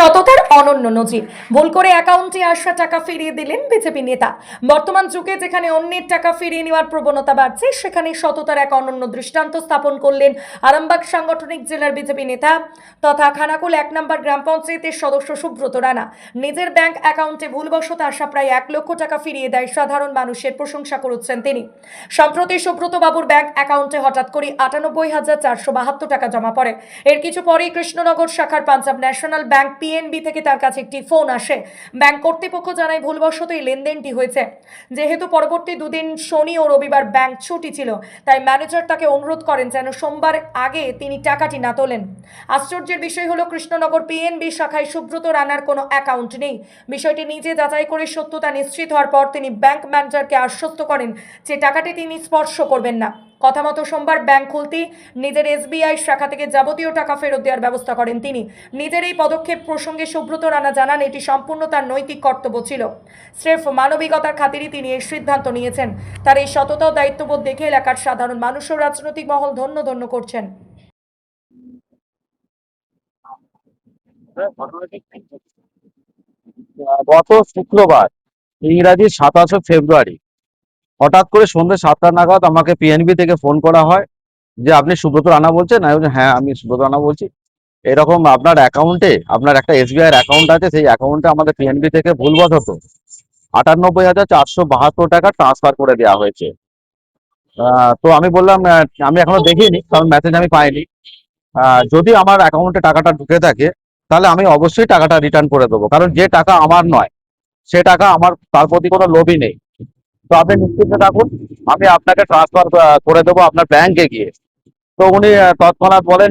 সততার অনন্য নজির। ভুল করে অ্যাকাউন্টে আসা টাকা ফিরিয়ে দিলেন বিজেপি নেতা। বর্তমান যুগে যেখানে অন্যের টাকা ফিরিয়ে নেওয়ার প্রবণতা বাড়ছে, সেখানে সততার এক অনন্য দৃষ্টান্ত স্থাপন করলেন আরামবাগ সাংগঠনিক জেলার বিজেপি নেতা তথা খানাকুল 1 নম্বর গ্রাম পঞ্চায়েতের সদস্য সুব্রত রানা। নিজের ব্যাংক অ্যাকাউন্টে ভুলবশত আসা প্রায় 1 লক্ষ টাকা ফিরিয়ে দেয় সাধারণ মানুষের প্রশংসা করেছেন তিনি। সম্প্রতি সুব্রত বাবুর ব্যাংক অ্যাকাউন্টে হঠাৎ করে 98,472 টাকা জমা পড়ে। এর কিছু পরেই কৃষ্ণনগর শাখার পাঞ্জাব ন্যাশনাল ব্যাংক পিএনবি থেকে তার কাছে একটি ফোন আসে। ব্যাংক কর্তৃপক্ষ জানায় ভুলবশত এই লেনদেনটি হয়েছে। যেহেতু পরবর্তী দুদিন শনি ও রবিবার ব্যাংক ছুটি ছিল, তাই ম্যানেজার তাকে অনুরোধ করেন যেন সোমবার আগে তিনি টাকাটি না তোলেন। আশ্চর্যের বিষয় হলো, কৃষ্ণনগর পিএনবি শাখায় সুব্রত রানার কোনো অ্যাকাউন্ট নেই। বিষয়টি নিজে যাচাই করে সত্যতা নিশ্চিত হওয়ার পর তিনি ব্যাংক ম্যানেজারকে আশ্বস্ত করেন যে টাকাটি তিনি স্পর্শ করবেন না। কথা মতো সোমবার ব্যাংক খুলতেই নিজের এসবিআই শাখা থেকে যাবতীয় টাকা ফেরত দেওয়ার ব্যবস্থা করেন তিনি। নিজের এই পদক্ষেপ প্রসঙ্গে সুব্রত রানা জানান, এটি সম্পূর্ণ তার নৈতিক কর্তব্য ছিল। স্রেফ মানবিকতার খাতিরই তিনি এই সিদ্ধান্ত নিয়েছেন। তার এই সততা ও দায়িত্ববোধ দেখে এলাকার সাধারণ মানুষ ও রাজনৈতিক মহল ধন্য ধন্য করছেন। গত শুক্রবার ইংরাজি 27শে ফেব্রুয়ারি হঠাৎ করে সন্ধ্যে 7টা নাগাদ আমাকে পিএনবি থেকে ফোন করা হয় যে আপনি সুব্রত রানা বলছেন। আমি বলছি হ্যাঁ, আমি সুব্রত রানা বলছি। এরকম আপনার অ্যাকাউন্টে, আপনার একটা এসবিআই এর অ্যাকাউন্ট আছে, সেই অ্যাকাউন্টে আমাদের পিএনবি থেকে ভুলবশত 98,472 টাকা ট্রান্সফার করে দেওয়া হয়েছে। তো আমি বললাম আমি এখনো দেখিনি, কারণ মেসেজ আমি পাইনি। যদি আমার অ্যাকাউন্টে টাকাটা ঢুকে থাকে তাহলে আমি অবশ্যই টাকাটা রিটার্ন করে দেবো, কারণ যে টাকা আমার নয় সে টাকা আমার, তার প্রতি কোনো লোভই নেই। তো আপনি নিশ্চিন্ত থাকুন, আমি আপনাকে ট্রান্সফার করে দেবো আপনার ব্যাংকে গিয়ে। তো উনি তৎক্ষণাৎ বলেন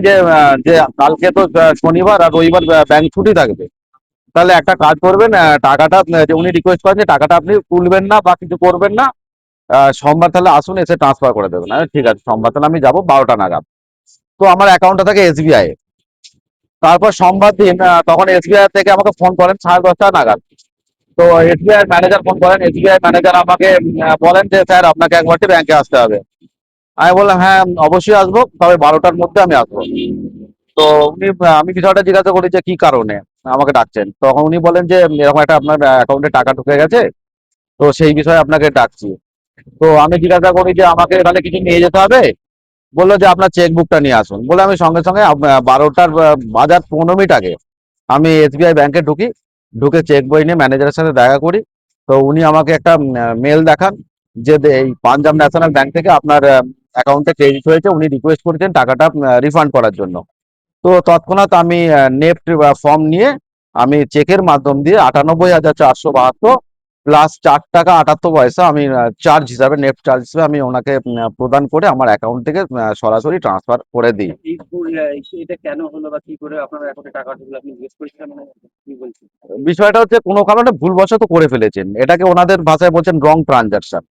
যে কালকে তো শনিবার আর রবিবার ব্যাংক ছুটি থাকবে, তাহলে একটা কাজ করবেন, টাকাটা যে উনি রিকোয়েস্ট করেন যে টাকাটা আপনি তুলবেন না বা কিছু করবেন না, সোমবার তাহলে আসুন, এসে ট্রান্সফার করে দেবেন। ঠিক আছে, সোমবার তাহলে আমি যাবো 12টা নাগাদ। তো আমার অ্যাকাউন্টটা থাকে এসবিআই। তারপর সোমবার দিন তখন এসবিআই থেকে আমাকে ফোন করেন 10:30 নাগাদ। তো এসবিআই ম্যানেজার ফোন করেন, এসবিআই ম্যানেজার আমাকে বলেন যে স্যার আপনাকে একবারটি ব্যাংকে আসতে হবে। আমি বললাম হ্যাঁ, অবশ্যই আসবো, তবে 12টার মধ্যে আমি আসবো। তো উনি, আমি বিষয়টা জিজ্ঞাসা করি যে কি কারণে আমাকে ডাকছেন। তখন উনি বলেন যে এরকম একটা আপনার অ্যাকাউন্টে টাকা ঢুকে গেছে, তো সেই বিষয়ে আপনাকে ডাকছি। তো আমি জিজ্ঞাসা করি যে আমাকে তাহলে কিছু নিয়ে যেতে হবে। বললো যে আপনার চেক বুকটা নিয়ে আসুন। বলে আমি সঙ্গে সঙ্গে 12টার বাজার 15 মিনিট আগে আমি এসবিআই ব্যাংকে ঢুকি। ঢুকে চেক বই নিয়ে ম্যানেজারের সাথে দেখা করি। তো উনি আমাকে একটা মেল দেখান যে এই পাঞ্জাব ন্যাশনাল ব্যাংক থেকে আপনার অ্যাকাউন্টে ক্রেডিট হয়েছে, উনি রিকোয়েস্ট করেছেন টাকাটা রিফান্ড করার জন্য। তো তৎক্ষণাৎ আমি নেফট ফর্ম নিয়ে আমি চেকের মাধ্যম দিয়ে 98,472 প্লাস 4 টাকা 78 পয়সা আমি চার্জ হিসাবে, নেফট চার্জ হিসাবে আমি ওনাকে প্রদান করে আমার অ্যাকাউন্ট থেকে সরাসরি ট্রান্সফার করে দিই। এই ভুল, এটা কেন হলো বা কি করে আপনার অ্যাকাউন্টে টাকা ঢুকলো আপনি জিজ্ঞেস করেছিলেন, মানে কি বলছেন? বিষয়টা হচ্ছে কোনো কারণে ভুলবশত করে ফেলেছেন, এটাকে ওনাদের ভাষায় বলছেন রং ট্রানজাকশন।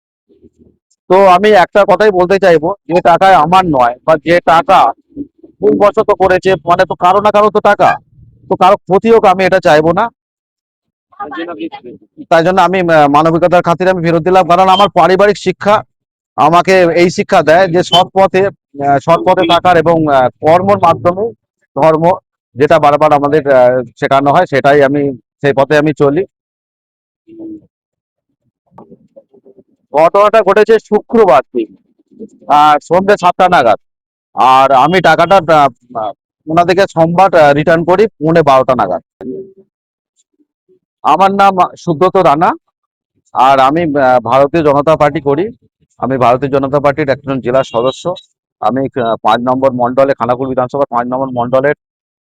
তো আমি একটা কথাই বলতে চাইবো, যে টাকায় আমার নয় বা যে টাকা ভুলবশত করেছে, মানে তো কারো না কারো তো টাকা, তো কারো ক্ষতি হোক আমি এটা চাইবো না। তার জন্য আপনি দিচ্ছেন। তাই জন্য আমি মানবিকতার খাতিরে আমি ফেরত দিলাম, কারণ আমার পারিবারিক শিক্ষা আমাকে এই শিক্ষা দেয় যে সৎ পথে থাকার এবং কর্মর মাধ্যমে ধর্ম, যেটা বারবার আমাদের শেখানো হয়, সেটাই আমি, সেই পথে আমি চলি। ঘটনাটা ঘটেছে শুক্রবার দিন সন্ধ্যে 7টা নাগাদ। আর আমি টাকাটা ওনাদেরকে সোমবার রিটার্ন করি 12:15 নাগাদ। আমার নাম সুব্রত রানা, আর আমি ভারতীয় জনতা পার্টি করি। আমি ভারতীয় জনতা পার্টির একজন জেলা সদস্য। আমি 5 নম্বর মন্ডলে, খানাকুল বিধানসভার 5 নম্বর মন্ডলের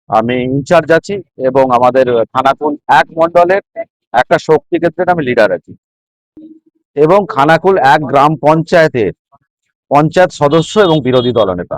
আমি ইনচার্জ আছি, এবং আমাদের খানাকুল 1 মন্ডলের একটা শক্তি ক্ষেত্রে আমি লিডার আছি, এবং খানাকুল 1 গ্রাম পঞ্চায়েতের পঞ্চায়েত সদস্য এবং বিরোধী দলনেতা।